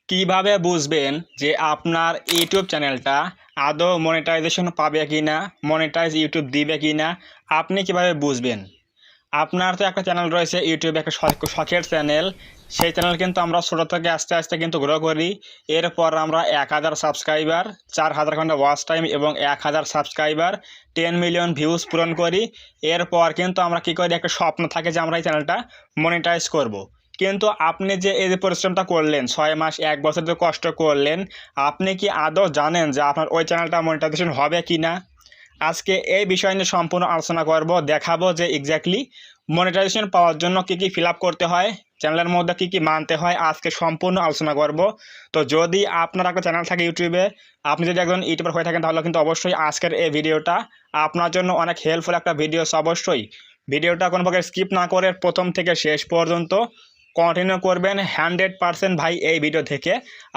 কিভাবে বুঝবেন যে আপনার ইউটিউব চ্যানেলটা আদৌ মনিটাইজেশন পাবে কিনা, মনিটাইজ ইউটিউব দিবে কিনা? আপনি কিভাবে বুঝবেন? আপনার তো একটা চ্যানেল রয়েছে ইউটিউবে, একটা শখের চ্যানেল। সেই চ্যানেল কিন্তু আমরা ছোটো থেকে আস্তে আস্তে কিন্তু গ্রো করি। এরপর আমরা 1000 সাবস্ক্রাইবার, 4000 ঘন্টা ওয়াচ টাইম এবং 1000 সাবস্ক্রাইবার, 10 মিলিয়ন ভিউজ পূরণ করি। এরপর কিন্তু আমরা কী করি, একটা স্বপ্ন থাকে যে আমরা এই চ্যানেলটা মনিটাইজ করব। কিন্তু আপনি যে এই যে পরিশ্রমটা করলেন, 6 মাস 1 বছর যে কষ্ট করলেন, আপনি কি আদৌ জানেন যে আপনার ওই চ্যানেলটা মনিটাইজেশন হবে কি না? আজকে এই বিষয় নিয়ে সম্পূর্ণ আলোচনা করব, দেখাবো যে এক্স্যাক্টলি মনিটাইজেশন পাওয়ার জন্য কী কী ফিল আপ করতে হয়, চ্যানেলের মধ্যে কী কী মানতে হয়, আজকে সম্পূর্ণ আলোচনা করব। তো যদি আপনার একটা চ্যানেল থাকে ইউটিউবে, আপনি যদি একজন ইউটিউবার হয়ে থাকেন, তাহলে কিন্তু অবশ্যই আজকের এই ভিডিওটা আপনার জন্য অনেক হেল্পফুল একটা ভিডিও। অবশ্যই ভিডিওটা কোনো প্রকার স্কিপ না করে প্রথম থেকে শেষ পর্যন্ত কন্টিনিউ করবেন। 100% ভাই, এই ভিডিও থেকে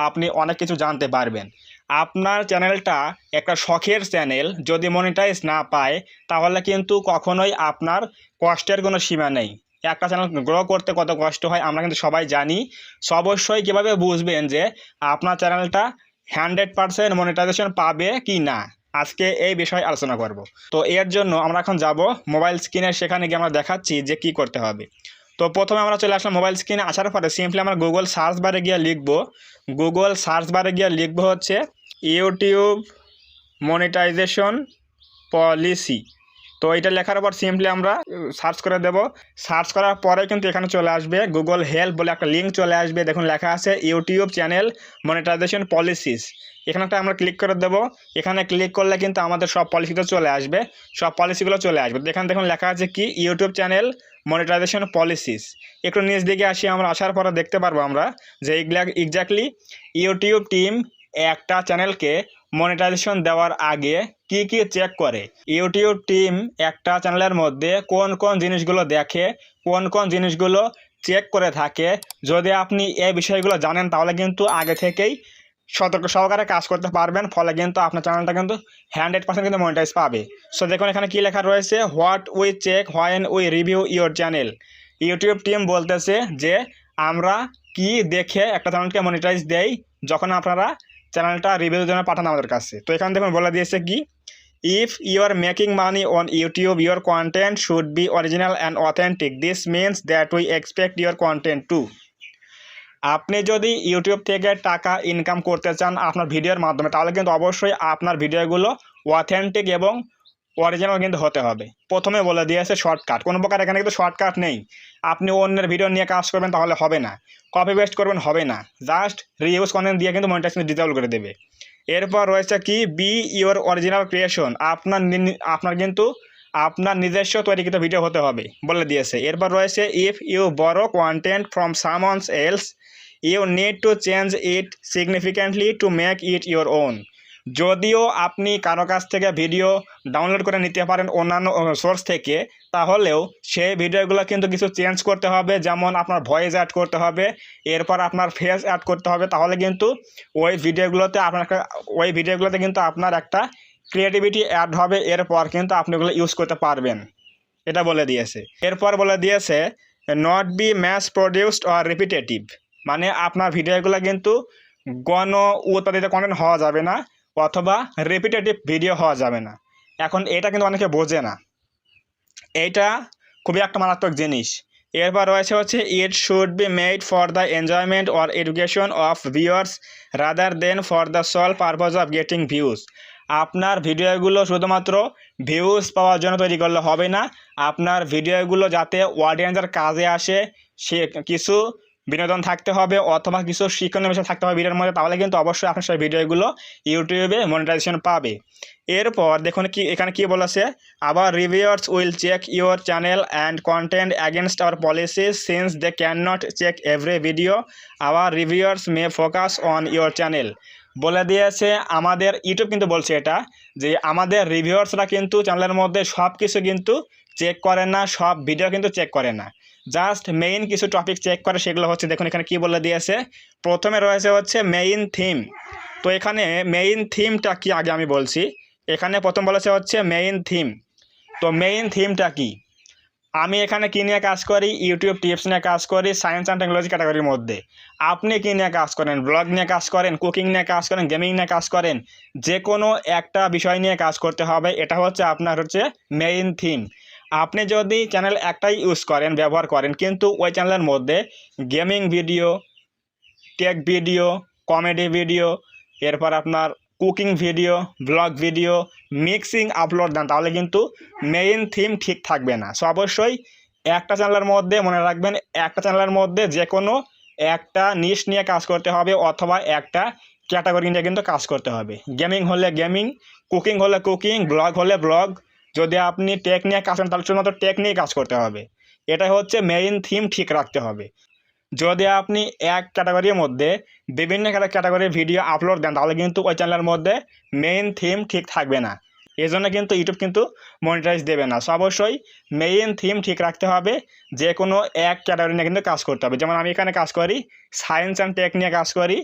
আপনি অনেক কিছু জানতে পারবেন। আপনার চ্যানেলটা একটা শখের চ্যানেল, যদি মনিটাইজ না পায় তাহলে কিন্তু কখনোই আপনার কষ্টের কোনো সীমা নেই। একটা চ্যানেল গ্রো করতে কত কষ্ট হয় আমরা কিন্তু সবাই জানি। অবশ্যই কীভাবে বুঝবেন যে আপনার চ্যানেলটা 100% মনিটাইজেশন পাবে কি না, আজকে এই বিষয়ে আলোচনা করব। তো এর জন্য আমরা এখন যাব মোবাইল স্ক্রিনে, সেখানে গিয়ে আমরা দেখাচ্ছি যে কি করতে হবে। তো প্রথমে আমরা চলে আসলাম মোবাইল স্ক্রিনে। আসার পরে সিম্পলি আমরা গুগল সার্চ বারে গিয়ে লিখবো হচ্ছে ইউটিউব মনিটাইজেশন পলিসি। তো এটা লেখার পর সিম্পলি আমরা সার্চ করে দেব। সার্চ করার পরে কিন্তু এখানে চলে আসবে গুগল হেল্প বলে একটা লিঙ্ক চলে আসবে। দেখুন লেখা আছে ইউটিউব চ্যানেল মনিটাইজেশন পলিসিস। এখানেটা আমরা ক্লিক করে দেব। এখানে ক্লিক করলে কিন্তু আমাদের সব পলিসিটা চলে আসবে, সব পলিসিগুলো চলে আসবে। এখানে দেখুন লেখা আছে কি ইউটিউব চ্যানেল মনিটাইজেশন পলিসিস। একটু নিচ দিকে আসি, আমরা আসার পরে দেখতে পারবো আমরা যে এক্স্যাক্টলি ইউটিউব টিম একটা চ্যানেলকে মনিটাইজেশন দেওয়ার আগে কি কি চেক করে। ইউটিউব টিম একটা চ্যানেলের মধ্যে কোন কোন জিনিসগুলো দেখে, কোন কোন জিনিসগুলো চেক করে থাকে, যদি আপনি এই বিষয়গুলো জানেন তাহলে কিন্তু আগে থেকেই সতর্ক সহকারে কাজ করতে পারবেন। ফলে কিন্তু আপনার চ্যানেলটা কিন্তু 100% কিন্তু মনিটাইজ পাবে। সো দেখুন এখানে কি লেখা রয়েছে, what we check when we review your channel. YouTube team বলতেছে যে আমরা কি দেখে একটা চ্যানেলকে মনিটাইজ দেই যখন আপনারা চ্যানেলটা রিভিউর জন্য পাঠান আমাদের কাছে। তো এখানে দেখুন বলে দিয়েছে কি, if you are making money on YouTube your content should be original and authentic, this means that we expect your content to. আপনি যদি ইউটিউব থেকে টাকা ইনকাম করতে চান আপনার ভিডিওর মাধ্যমে, তাহলে কিন্তু অবশ্যই আপনার ভিডিওগুলো অথেন্টিক এবং অরিজিনাল কিন্তু হতে হবে। প্রথমে বলে দিয়েছে শর্টকাট, কোনো প্রকার এখানে কিন্তু শর্টকাট নেই। আপনি অন্যের ভিডিও নিয়ে কাজ করবেন তাহলে হবে না, কপি পেস্ট করবেন হবে না, জাস্ট রিউজ কন্টেন্ট দিয়ে কিন্তু মনিটাইজেশন ডিসেবল করে দেবে। এরপর রয়েছে কি, বি ইউর অরিজিনাল ক্রিয়েশন, আপনার কিন্তু আপনার নিজস্ব তৈরিকৃত ভিডিও হতে হবে বলে দিয়েছে। এরপর রয়েছে if you borrow content from someone else you need to change it significantly to make it your own. যদিও আপনি কারো কাছ থেকে ভিডিও ডাউনলোড করে নিতে পারেন অন্যান্য সোর্স থেকে, তাহলেও সেই ভিডিওগুলো কিন্তু কিছু চেঞ্জ করতে হবে, যেমন আপনার ভয়েস অ্যাড করতে হবে, এরপর আপনার ফেস অ্যাড করতে হবে। তাহলে কিন্তু ওই ভিডিওগুলোতে কিন্তু আপনার একটা ক্রিয়েটিভিটি অ্যাড হবে। এরপর কিন্তু আপনি ওগুলো ইউজ করতে পারবেন, এটা বলে দিয়েছে। এরপর বলে দিয়েছে not be mass produced or repetitive, মানে আপনার ভিডিওগুলো কিন্তু গণ উৎপাদিত কন্টেন্ট হওয়া যাবে না, অথবা রিপিটেটিভ ভিডিও হওয়া যাবে না। এখন এটা কিন্তু অনেকে বোঝে না, এইটা খুবই একটা মারাত্মক জিনিস। এরপর রয়েছে হচ্ছে it should be made for the enjoyment or education of viewers rather than for the sole purpose of getting views. আপনার ভিডিওগুলো শুধুমাত্র ভিউজ পাওয়ার জন্য তৈরি করলে হবে না, আপনার ভিডিওগুলো যাতে অডিয়েন্সের কাজে আসে, সে কিছু বিনোদন থাকতে হবে অথবা কিছু শিক্ষণীয় বিষয় থাকতে হবে ভিডিওর মধ্যে, তাহলে কিন্তু অবশ্যই আপনার সেই ভিডিওগুলো ইউটিউবে মনিটাইজেশন পাবে। এরপর দেখুন কি এখানে কি বলেছে, আবার reviewers will check your channel and content against our policies since they can not check every video, our reviewers may focus on your channel. বলে দিয়েছে আমাদের ইউটিউব কিন্তু বলছে এটা, যে আমাদের রিভিউয়ার্সরা কিন্তু চ্যানেলের মধ্যে সব কিছু কিন্তু চেক করে না, সব ভিডিও কিন্তু চেক করে না, জাস্ট মেইন কিছু টপিক চেক করে। সেগুলো হচ্ছে দেখুন এখানে কি বলে দিয়েছে, প্রথমে রয়েছে হচ্ছে মেইন থিম। তো এখানে মেইন থিমটা কি আগে আমি বলছি। এখানে প্রথম বলেছে হচ্ছে মেইন থিম। তো মেইন থিমটা কি, আমি এখানে কী নিয়ে কাজ করি, ইউটিউব টিপস নিয়ে কাজ করি সায়েন্স অ্যান্ড টেকনোলজি ক্যাটাগরির মধ্যে। আপনি কী নিয়ে কাজ করেন, ব্লগ নিয়ে কাজ করেন, কুকিং নিয়ে কাজ করেন, গেমিং নিয়ে কাজ করেন, যে কোনো একটা বিষয় নিয়ে কাজ করতে হবে। এটা হচ্ছে আপনার মেইন থিম। আপনি যদি চ্যানেল একটাই ইউজ করেন, ব্যবহার করেন, কিন্তু ওই চ্যানেলের মধ্যে gaming video, tech video, comedy video, এরপর আপনার cooking video, blog video mixing upload দেন, তাহলে কিন্তু মেইন থিম ঠিক থাকবে না। সো অবশ্যই একটা চ্যানেলের মধ্যে মনে রাখবেন, একটা চ্যানেলের মধ্যে যে কোনো একটা নিশ নিয়ে কাজ করতে হবে, অথবা একটা ক্যাটাগরি নিয়ে কিন্তু কাজ করতে হবে। গেমিং হলে গেমিং, কুকিং হলে কুকিং, ব্লগ হলে ব্লগ। যদি আপনি টেক নিয়ে কাজ করেন তাহলে শুধুমাত্র টেক নিয়ে কাজ করতে হবে। এটা হচ্ছে মেইন থিম ঠিক রাখতে হবে। যদি আপনি এক ক্যাটাগরির মধ্যে বিভিন্ন ক্যাটাগরির ভিডিও আপলোড দেন, তাহলে কিন্তু ওই চ্যানেলের মধ্যে মেইন থিম ঠিক থাকবে না। এই জন্য কিন্তু ইউটিউব কিন্তু মনিটাইজ দেবে না। সো অবশ্যই মেইন থিম ঠিক রাখতে হবে, যে কোনো এক ক্যাটাগরি নিয়ে কিন্তু কাজ করতে হবে। যেমন আমি এখানে কাজ করি সায়েন্স অ্যান্ড টেক নিয়ে কাজ করি,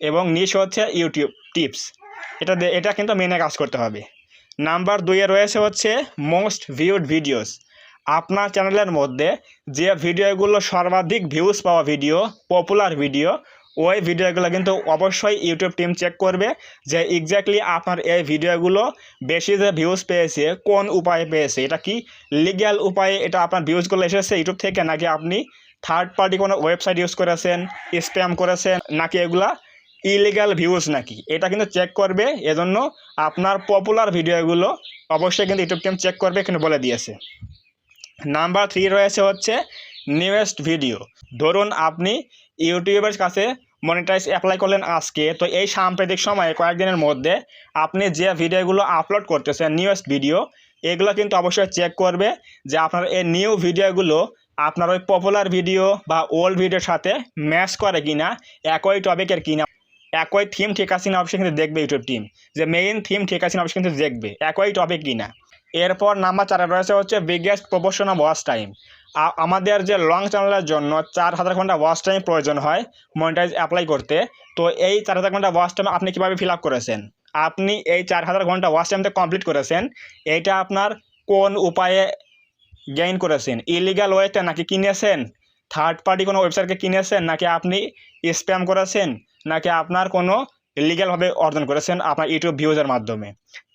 এবং নিশ হচ্ছে ইউটিউব টিপস। এটা কিন্তু মেনে কাজ করতে হবে। নাম্বার 2-এ রয়েছে মোস্ট ভিউড ভিডিওস। আপনার চ্যানেলের মধ্যে যে ভিডিওগুলো সর্বাধিক ভিউজ পাওয়া ভিডিও, পপুলার ভিডিও, ওই ভিডিওগুলো কিন্তু অবশ্যই ইউটিউব টিম চেক করবে যে এক্স্যাক্টলি আপনার এই ভিডিওগুলো বেশি যে ভিউজ পেয়েছে কোন উপায়ে পেয়েছে। এটা কি লিগ্যাল উপায়ে এটা আপনার ভিউজগুলো এসেছে ইউটিউব থেকে, নাকি আপনি থার্ড পার্টি কোনো ওয়েবসাইট ইউজ করেছেন, স্প্যাম করেছেন, নাকি এগুলা ইলিগাল ভিউজ নাকি, এটা কিন্তু চেক করবে। এজন্য আপনার পপুলার ভিডিওগুলো অবশ্যই কিন্তু ইউটিউব টিম চেক করবে, কিন্তু বলে দিয়েছে। নাম্বার 3 রয়েছে নিউয়েস্ট ভিডিও। ধরুন আপনি ইউটিউবের কাছে মনিটাইজ অ্যাপ্লাই করলেন আজকে, তো এই সাম্প্রতিক সময়ে কয়েকদিনের মধ্যে আপনি যে ভিডিওগুলো আপলোড করতেছেন নিউয়েস্ট ভিডিও, এগুলো কিন্তু অবশ্যই চেক করবে যে আপনার এই নিউ ভিডিওগুলো আপনার ওই পপুলার ভিডিও বা ওল্ড ভিডিওর সাথে ম্যাচ করে কিনা, একই টপিকের কিনা, একই থিম ঠিক আছে কিনা অবশ্যই কিন্তু দেখবে ইউটিউব টিম। যে মেইন থিম ঠিক আছে কিনা অবশ্যই কিন্তু দেখবে, একই টপিক কিনা। এরপর নাম্বার 4-এ রয়েছে biggest proportion of watch time. আমাদের যে লং চ্যানেলের জন্য 4000 ঘন্টা ওয়াচ টাইম প্রয়োজন হয় মনিটাইজ অ্যাপ্লাই করতে, তো এই 4000 ঘন্টা ওয়াচ টাইম আপনি কীভাবে ফিল আপ করেছেন, আপনি এই 4000 ঘন্টা ওয়াচ টাইমটা কমপ্লিট করেছেন, এইটা আপনার কোন উপায়ে গেইন করেছেন, ইলিগাল ওয়েতে নাকি কিনেছেন, থার্ড পার্টি কোনো ওয়েবসাইটকে কিনেছেন, নাকি আপনি স্প্যাম করেছেন, নাকি আপনার কোনো লিগ্যালভাবে অর্জন করেছেন আপনার ইউটিউব ভিউজের মাধ্যমে।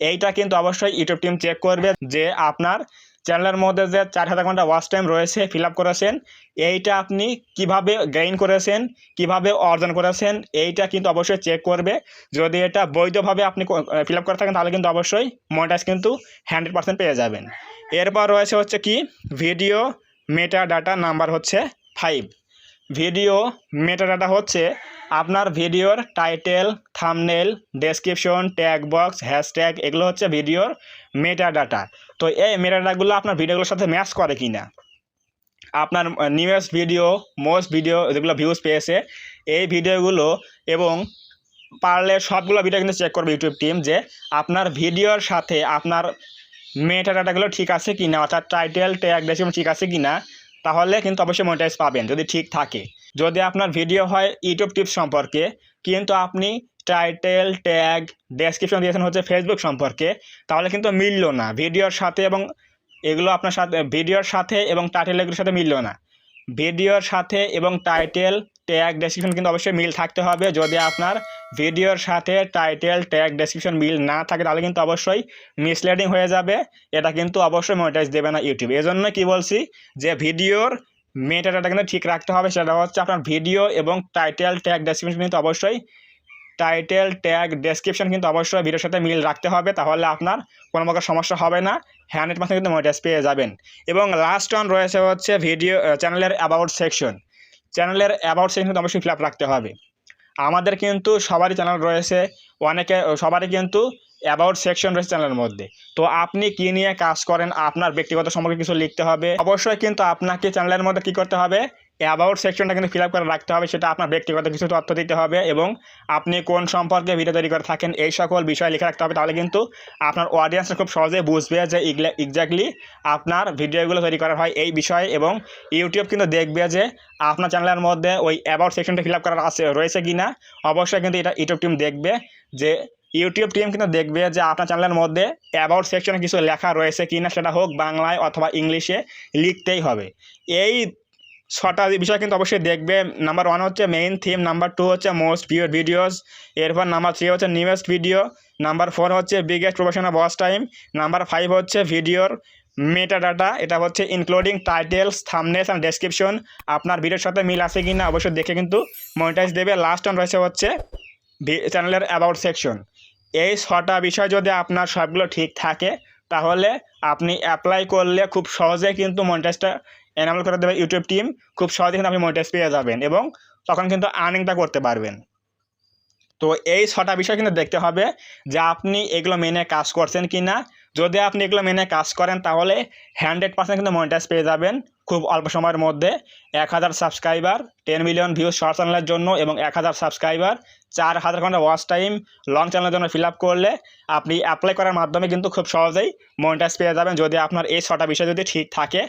এইটা কিন্তু অবশ্যই ইউটিউব টিম চেক করবে যে আপনার চ্যানেলের মধ্যে যে 4000 ঘন্টা ওয়াচ টাইম রয়েছে ফিল আপ করেছেন, এইটা আপনি কিভাবে গেইন করেছেন, কিভাবে অর্জন করেছেন, এইটা কিন্তু অবশ্যই চেক করবে। যদি এটা বৈধভাবে আপনি ফিল আপ করে থাকেন তাহলে কিন্তু অবশ্যই মনিটাইজ কিন্তু 100% পেয়ে যাবেন। এরপর রয়েছে কি video meta data. Number 5। Video metadata আপনার ভিডিওর title, thumbnail, description, tag box, hashtag, এগুলো ভিডিওর মেটাডাটা। তো এই মেটাডাটাগুলো আপনার ভিডিওগুলোর সাথে ম্যাচ করে কিনা, আপনার নিউয়েস্ট ভিডিও, মোস্ট ভিডিও যেগুলো ভিউজ পেয়েছে এই ভিডিওগুলো, এবং পারলে সবগুলো ভিডিও কিন্তু চেক করবে ইউটিউব টিম যে আপনার ভিডিওর সাথে আপনার মেটাডাটাগুলো ঠিক আছে কিনা, অর্থাৎ টাইটেল, ট্যাগ, ডেসক্রিপশন ঠিক আছে কিনা, তাহলে কিন্তু অবশ্যই মনিটাইজ পাবেন যদি ঠিক থাকে। যদি আপনার ভিডিও হয় ইউটিউব টিপস সম্পর্কে, কিন্তু আপনি টাইটেল, ট্যাগ, ডেসক্রিপশন দিয়েছেন ফেসবুক সম্পর্কে, তাহলে কিন্তু মিলল না ভিডিওর সাথে, এবং এগুলো আপনার সাথে ভিডিওর সাথে এবং টাইটেল এগুলোর সাথে মিলল না। ভিডিওর সাথে এবং টাইটেল, ট্যাগ, ডেসক্রিপশন কিন্তু অবশ্যই মিল থাকতে হবে। যদি আপনার ভিডিওর সাথে টাইটেল, ট্যাগ, ডেসক্রিপশন মিল না থাকে তাহলে কিন্তু অবশ্যই মিসলিডিং হয়ে যাবে, এটা কিন্তু অবশ্যই মনিটাইজ দেবে না ইউটিউব। এই জন্য কি বলছি যে ভিডিওর মেটাডাটা কিন্তু ঠিক রাখতে হবে। সেটা আপনার ভিডিও এবং টাইটেল, ট্যাগ, ডেসক্রিপশন কিন্তু অবশ্যই টাইটেল, ট্যাগ, ডেসক্রিপশন কিন্তু অবশ্যই ভিডিওর সাথে মিল রাখতে হবে, তাহলে আপনার কোনো প্রকার সমস্যা হবে না, 100% কিন্তু মনিটাইজ পেয়ে যাবেন। এবং লাস্ট ওয়ান রয়েছে ভিডিও চ্যানেলের অ্যাবাউট সেকশন। চ্যানেলের অ্যাবাউট সেকশন কিন্তু অবশ্যই ফিল আপ রাখতে হবে। আমাদের কিন্তু সবারই চ্যানেল রয়েছে, সবারই কিন্তু অ্যাবাউট সেকশন রয়েছে চ্যানেলের মধ্যে। তো আপনি কি নিয়ে কাজ করেন, আপনার ব্যক্তিগত সম্পর্কে কিছু লিখতে হবে। অবশ্যই কিন্তু আপনাকে চ্যানেলের মধ্যে কি করতে হবে, অ্যাবাউট সেকশনটা কিন্তু ফিল আপ করে রাখতে হবে। সেটা আপনার ব্যক্তিগত কিছু তথ্য দিতে হবে, এবং আপনি কোন সম্পর্কে ভিডিও তৈরি করে থাকেন এই সকল বিষয় লিখে রাখতে হবে। তাহলে কিন্তু আপনার অডিয়েন্সরা খুব সহজেই বুঝবে যে এক্স্যাক্টলি আপনার ভিডিওগুলো তৈরি করা হয় এই বিষয়ে, এবং ইউটিউব কিন্তু দেখবে যে আপনার চ্যানেলের মধ্যে ওই অ্যাবাউট সেকশনটা ফিল আপ করার রয়েছে কি না। অবশ্যই কিন্তু এটা ইউটিউব টিম দেখবে যে ইউটিউব টিম কিন্তু দেখবে যে আপনার চ্যানেলের মধ্যে অ্যাবাউট সেকশনে কিছু লেখা রয়েছে কি না, সেটা হোক বাংলায় অথবা ইংলিশে লিখতেই হবে। এই 6টা বিষয় কিন্তু অবশ্যই দেখবে। নাম্বার 1 হচ্ছে মেইন থিম, নাম্বার 2 হচ্ছে মোস্ট ভিউড ভিডিওস, এরপর নাম্বার 3 হচ্ছে নিউয়েস্ট ভিডিও, নাম্বার 4 হচ্ছে biggest professional watch time, number 5 হচ্ছে ভিডিওর মেটা ডাটা, এটা হচ্ছে ইনক্লুডিং টাইটেলস, থাম্বনেলস অ্যান্ড ডেসক্রিপশন, আপনার ভিডিওর সাথে মিল আছে কি না অবশ্যই দেখে কিন্তু মনিটাইজ দেবে। লাস্ট অন রয়েছে হচ্ছে চ্যানেলের অ্যাবাউট সেকশন। এই 6টা বিষয় যদি আপনার সবগুলো ঠিক থাকে তাহলে আপনি অ্যাপ্লাই করলে খুব সহজে কিন্তু মনিটাইজটা এনাবল করে দেবে ইউটিউব টিম। খুব সহজে কিন্তু আপনি মনিটাইজ পেয়ে যাবেন এবং তখন কিন্তু আর্নিংটা করতে পারবেন। তো এই 6টা বিষয় কিন্তু দেখতে হবে যে আপনি এগুলো মেনে কাজ করছেন কি না। যদি আপনি এগুলো মেনে কাজ করেন তাহলে 100% কিন্তু মনিটাইজ পেয়ে যাবেন খুব অল্প সময়ের মধ্যে। 1000 সাবস্ক্রাইবার, 10 মিলিয়ন ভিউজ শর্ট চ্যানেলের জন্য এবং 1000 সাবস্ক্রাইবার, 4000 ঘন্টা ওয়াচ টাইম লং চ্যানেলের জন্য ফিল আপ করলে আপনি অ্যাপ্লাই করার মাধ্যমে কিন্তু খুব সহজেই মনিটাইজ পেয়ে যাবেন। যদি আপনার এই 6টা বিষয় যদি ঠিক থাকে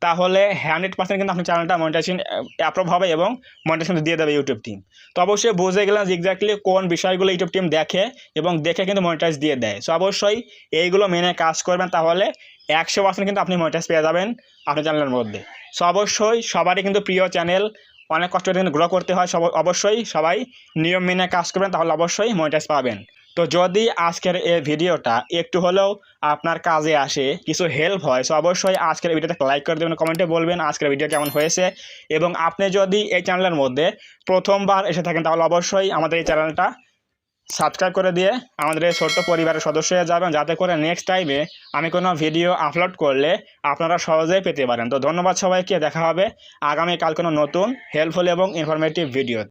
তাহলে 100% কিন্তু আপনার চ্যানেলটা মনিটাইজেশন অ্যাপ্রুভ হবে এবং মনিটাইজেশন দিয়ে দেবে ইউটিউব টিম। তো অবশ্যই বুঝে গেলাম যে এক্স্যাক্টলি কোন বিষয়গুলো ইউটিউব টিম দেখে এবং দেখে কিন্তু মনিটাইজ দিয়ে দেয়। সো অবশ্যই এইগুলো মেনে কাজ করবেন তাহলে 100% কিন্তু আপনি মনিটাইজ পেয়ে যাবেন আপনার চ্যানেলের মধ্যে। সো অবশ্যই সবারই কিন্তু প্রিয় চ্যানেল, অনেক কষ্ট করে কিন্তু গ্রো করতে হয়, অবশ্যই সবাই নিয়ম মেনে কাজ করবেন তাহলে অবশ্যই মনিটাইজ পাবেন। তো যদি আজকের এই ভিডিওটা একটু হলেও আপনার কাজে আসে, কিছু হেল্প হয়, সো অবশ্যই আজকের ভিডিওতে লাইক করে দেবেন, কমেন্টে বলবেন আজকের ভিডিও কেমন হয়েছে। এবং আপনি যদি এই চ্যানেলের মধ্যে প্রথমবার এসে থাকেন তাহলে অবশ্যই আমাদের এই চ্যানেলটা সাবস্ক্রাইব করে দিয়ে আমাদের এই ছোট্ট পরিবারের সদস্য হয়ে যাবেন, যাতে করে নেক্সট টাইমে আমি কোনো ভিডিও আপলোড করলে আপনারা সহজেই পেতে পারেন। তো ধন্যবাদ সবাইকে, দেখা হবে আগামীকাল কোনো নতুন হেল্পফুল এবং ইনফরমেটিভ ভিডিও।